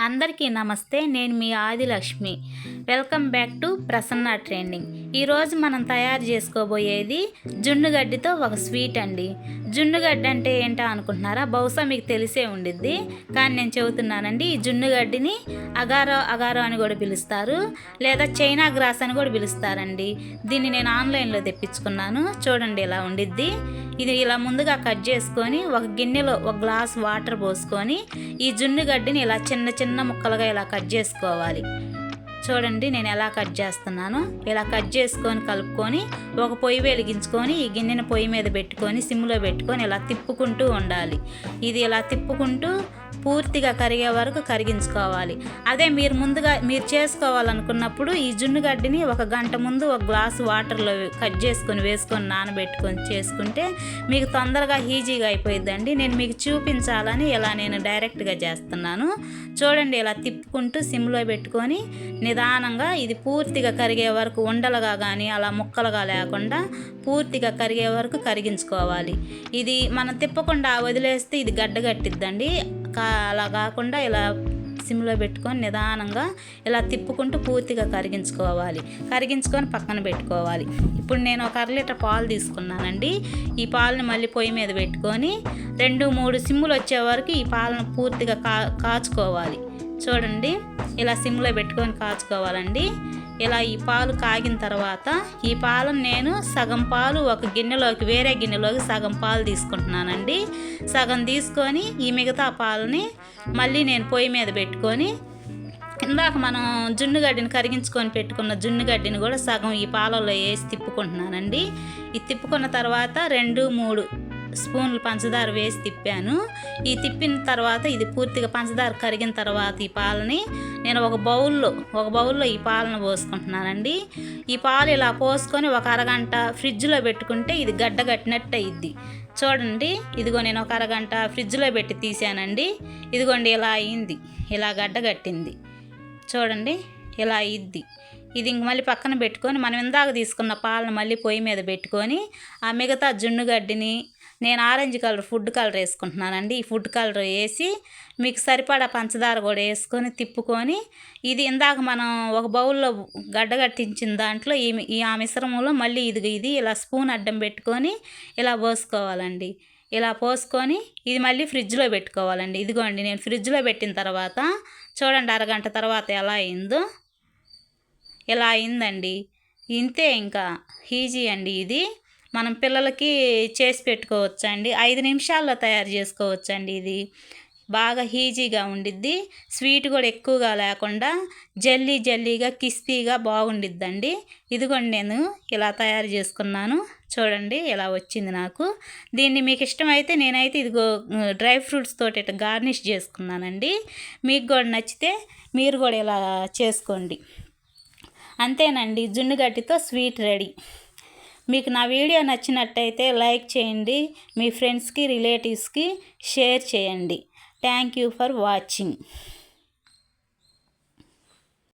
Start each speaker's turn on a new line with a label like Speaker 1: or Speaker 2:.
Speaker 1: అందరికీ నమస్తే. నేను మీ Adilakshmi. Welcome back to Prasanna trending. ఈరోజు మనం తయారు చేసుకోబోయేది జున్నుగడ్డితో ఒక స్వీట్ అండి. జున్నుగడ్డి అంటే ఏంటో అనుకుంటున్నారా? బహుశా మీకు తెలిసే ఉండిద్ది, కానీ నేను చెబుతున్నానండి. ఈ జున్నుగడ్డిని అగారో అని కూడా పిలుస్తారు, లేదా చైనా గ్రాస్ అని కూడా పిలుస్తారండి. దీన్ని నేను ఆన్లైన్లో తెప్పించుకున్నాను. చూడండి ఇలా ఉండిద్ది. ఇది ఇలా ముందుగా కట్ చేసుకొని ఒక గిన్నెలో ఒక గ్లాస్ వాటర్ పోసుకొని ఈ జున్నుగడ్డిని ఇలా చిన్న చిన్న ముక్కలుగా ఇలా కట్ చేసుకోవాలి. చూడండి నేను ఎలా కట్ చేస్తున్నాను. ఇలా కట్ చేసుకొని కలుపుకొని ఒక పొయ్యి వెలిగించుకొని ఈ గిన్నెని పొయ్యి మీద పెట్టుకొని సిమ్లో పెట్టుకొని ఇలా తిప్పుకుంటూ ఉండాలి. ఇది ఇలా తిప్పుకుంటూ పూర్తిగా కరిగే వరకు కరిగించుకోవాలి. అదే మీరు చేసుకోవాలనుకున్నప్పుడు ఈ జున్నుగడ్డిని ఒక గంట ముందు ఒక గ్లాసు వాటర్లో కట్ చేసుకొని వేసుకొని నానబెట్టుకొని చేసుకుంటే మీకు తొందరగా ఈజీగా అయిపోయిద్దండి. నేను మీకు చూపించాలని ఇలా నేను డైరెక్ట్గా చేస్తున్నాను. చూడండి ఇలా తిప్పుకుంటూ సిమ్లో పెట్టుకొని నిదానంగా ఇది పూర్తిగా కరిగే వరకు ఉండలుగా కానీ అలా ముక్కలుగా లేకుండా పూర్తిగా కరిగే వరకు కరిగించుకోవాలి. ఇది మనం తిప్పకుండా వదిలేస్తే ఇది గడ్డగట్టిద్దండి. అలా కాకుండా ఇలా సిమ్లో పెట్టుకొని నిదానంగా ఇలా తిప్పుకుంటూ పూర్తిగా కరిగించుకొని పక్కన పెట్టుకోవాలి. ఇప్పుడు నేను ఒక 1/2 లీటర్ పాలు తీసుకున్నానండి. ఈ పాలను మళ్ళీ పొయ్యి మీద పెట్టుకొని 2-3 సిమ్ములు వచ్చే వరకు ఈ పాలను పూర్తిగా కాచుకోవాలి. చూడండి ఇలా సిమ్లో పెట్టుకొని కాచుకోవాలండి. ఇలా ఈ పాలు కాగిన తర్వాత ఈ పాలను నేను సగం పాలు ఒక గిన్నెలోకి వేరే గిన్నెలోకి సగం పాలు తీసుకుంటున్నానండి. సగం తీసుకొని ఈ మిగతా పాలని మళ్ళీ నేను పొయ్యి మీద పెట్టుకొని ఇందాక మనం జున్నుగడ్డిని కరిగించుకొని పెట్టుకున్న జున్నుగడ్డిని కూడా సగం ఈ పాలలో వేసి తిప్పుకుంటున్నానండి. ఇది తిప్పుకున్న తర్వాత 2-3 స్పూన్లు పంచదార వేసి తిప్పాను. ఈ తిప్పిన తర్వాత ఇది పూర్తిగా పంచదార కరిగిన తర్వాత ఈ పాలని నేను ఒక బౌల్లో ఈ పాలను పోసుకుంటున్నానండి. ఈ పాలు ఇలా పోసుకొని ఒక అరగంట ఫ్రిడ్జ్లో పెట్టుకుంటే ఇది గడ్డగట్టినట్టు అయ్యిద్ది. చూడండి ఇదిగో నేను ఒక అరగంట ఫ్రిడ్జ్లో పెట్టి తీసానండి. ఇదిగోండి ఇలా అయింది, ఇలా గడ్డగట్టింది. చూడండి ఇలా అయ్యిద్ది. ఇది ఇంక మళ్ళీ పక్కన పెట్టుకొని మనం ఇందాక తీసుకున్న పాలను మళ్ళీ పొయ్యి మీద పెట్టుకొని ఆ మిగతా జున్నుగడ్డిని నేను ఆరెంజ్ కలర్ ఫుడ్ కలర్ వేసుకుంటున్నానండి. ఈ ఫుడ్ కలర్ వేసి మీకు సరిపడా పంచదార కూడా వేసుకొని తిప్పుకొని ఇది ఇందాక మనం ఒక బౌల్లో గడ్డగట్టించిన దాంట్లో ఆ మిశ్రమంలో మళ్ళీ ఇది ఇలా స్పూన్ అడ్డం పెట్టుకొని ఇలా పోసుకోవాలండి. ఇలా పోసుకొని ఇది మళ్ళీ ఫ్రిడ్జ్లో పెట్టుకోవాలండి. ఇదిగోండి నేను ఫ్రిడ్జ్లో పెట్టిన తర్వాత చూడండి అరగంట తర్వాత ఎలా అయిందో. ఇలా అయిందండి. ఇంతే, ఇంకా ఈజీ అండి. ఇది మనం పిల్లలకి చేసి పెట్టుకోవచ్చండి. 5 నిమిషాల్లో తయారు చేసుకోవచ్చండి. ఇది బాగా ఈజీగా ఉండిద్ది. స్వీట్ కూడా ఎక్కువగా లేకుండా జల్లీగా క్రిస్పీగా బాగుండిద్దండి. ఇదిగోండి నేను ఇలా తయారు చేసుకున్నాను. చూడండి ఇలా వచ్చింది నాకు. దీన్ని మీకు ఇష్టమైతే నేనైతే ఇదిగో డ్రై ఫ్రూట్స్ తోటి ఇట్లా గార్నిష్ చేసుకున్నానండి. మీకు కూడా నచ్చితే మీరు కూడా ఇలా చేసుకోండి. అంతేనండి, జున్నుగడ్డితో స్వీట్ రెడీ. మీకు నా వీడియో నచ్చినట్టయితే లైక్ చేయండి, మీ ఫ్రెండ్స్కి రిలేటివ్స్కి షేర్ చేయండి. Thank you for watching.